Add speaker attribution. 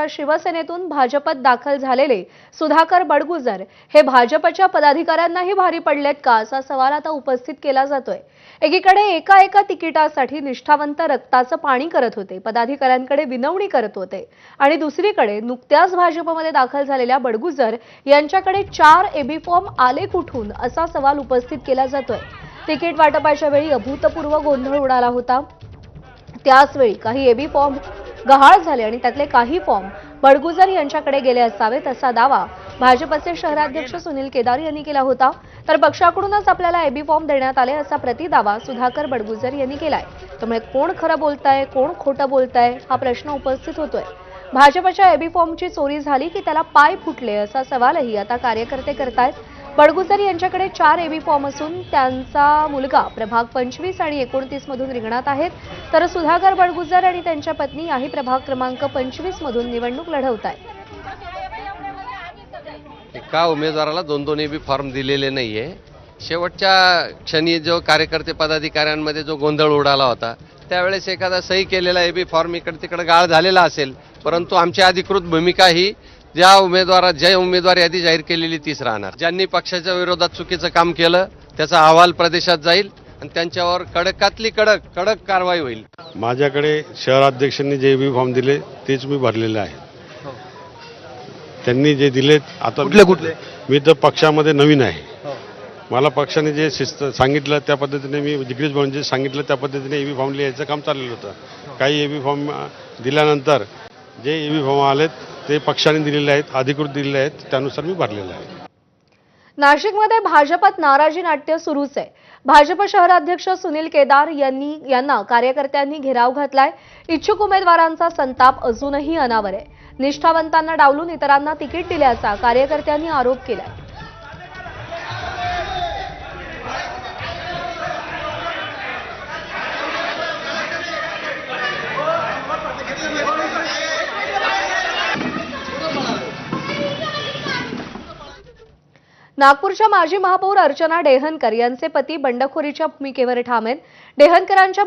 Speaker 1: शिवसेनेतून भाजपत दाखल झालेले सुधाकर बडगुजर हे भाजपच्या पदाधिकाऱ्यांनाही भारी पडलेत का असा सवाल आता उपस्थित केला जातोय। एकीकडे एका तिकिटासाठी निष्ठावंत रक्ताचं पाणी करत होते, पदाधिकाऱ्यांकडे विनवणी करत होते आणि दुसरीकडे नुकत्याच भाजपमध्ये दाखल झालेल्या बडगुजर यांच्याकडे 4 एबी फॉर्म आले कुठून असा सवाल उपस्थित केला जातोय। तिकीट वाटपाच्या वेळी अभूतपूर्व गोंधळ उडाला होता। त्याचवेळी काही एबी फॉर्म गहाळ झाले आणि त्यातले काही फॉर्म बडगुजर यांच्याकडे गेले असावेत असा दावा भाजपचे शहराध्यक्ष सुनील केदार यांनी केला होता। तर पक्षाकडूनच आपल्याला एबी फॉर्म देण्यात आले असा प्रतिदावा सुधाकर बडगुजर यांनी केलाय। त्यामुळे कोण खरं बोलताय, कोण खोटं बोलताय हा प्रश्न उपस्थित होतोय। भाजपच्या एबी फॉर्मची चोरी झाली की त्याला पाय फुटले असा सवालही आता कार्यकर्ते करतायत। बडगुजर यांच्याकडे 4 एबी फॉर्म असून त्यांचा मुलगा प्रभाग 25 आणि 29 मधून रिंगणात आहेत, तर सुधाकर बडगुजर आणि त्यांच्या पत्नी याही प्रभाग क्रमांक 25 मधून निवडणूक लढवत आहेत।
Speaker 2: एका उमेदवाराला 2-2 एबी फॉर्म दिलेले नाहीये। शेवटच्या क्षणी जो कार्यकर्ते पदाधिकाऱ्यांमध्ये जो गोंधळ उडाला होता त्यावेळेस एखादा सही केलेला एबी फॉर्म इकडे तिकडे गाळ झालेला असेल, परंतु आमची अधिकृत भूमिका ही ज्या उमेदवार यादी जाहीर केलेली तीच राहणार। ज्यांनी पक्षाच्या विरोधात चुकीचं काम केलं त्याचा अहवाल प्रदेशात जाईल आणि त्यांच्यावर कडकातली कडक कारवाई होईल।
Speaker 3: माझ्याकडे शहराध्यक्षांनी जे एबी फॉर्म दिले तेच मी भरलेले आहे। त्यांनी जे दिलेत आता
Speaker 4: कुठले
Speaker 3: मी तर पक्षामध्ये नवीन आहे। मला पक्षाने जे शिस्त सांगितलं त्या पद्धतीने मी जिग्नेश भाऊंनी जे सांगितलं त्या पद्धतीने एबी फॉर्म लिहायचं काम चाललेलं होतं। काही एबी फॉर्म दिल्यानंतर जे एबी फॉर्म आलेत ते पक्षाने दिलेले आहेत, अधिकृत दिलेले आहेत, त्यानुसार मी भरलेलं आहे।
Speaker 1: नाशिकमध्ये भाजपत नाराजी नाट्य सुरूच आहे। भाजप शहराध्यक्ष सुनील केदार यांना कार्यकर्त्यांनी घेराव घातलाय। इच्छुक उमेदवारांचा संताप अजूनही अनावर आहे। निष्ठावंतांना डावलून इतरांना तिकीट दिल्याचा कार्यकर्त्यांनी आरोप केलाय। नागपूरच्या माजी महापौर अर्चना डेहनकर यांचे पती बंडखोरीच्या भूमिकेवर ठाम आहेत। डेहनकरांच्या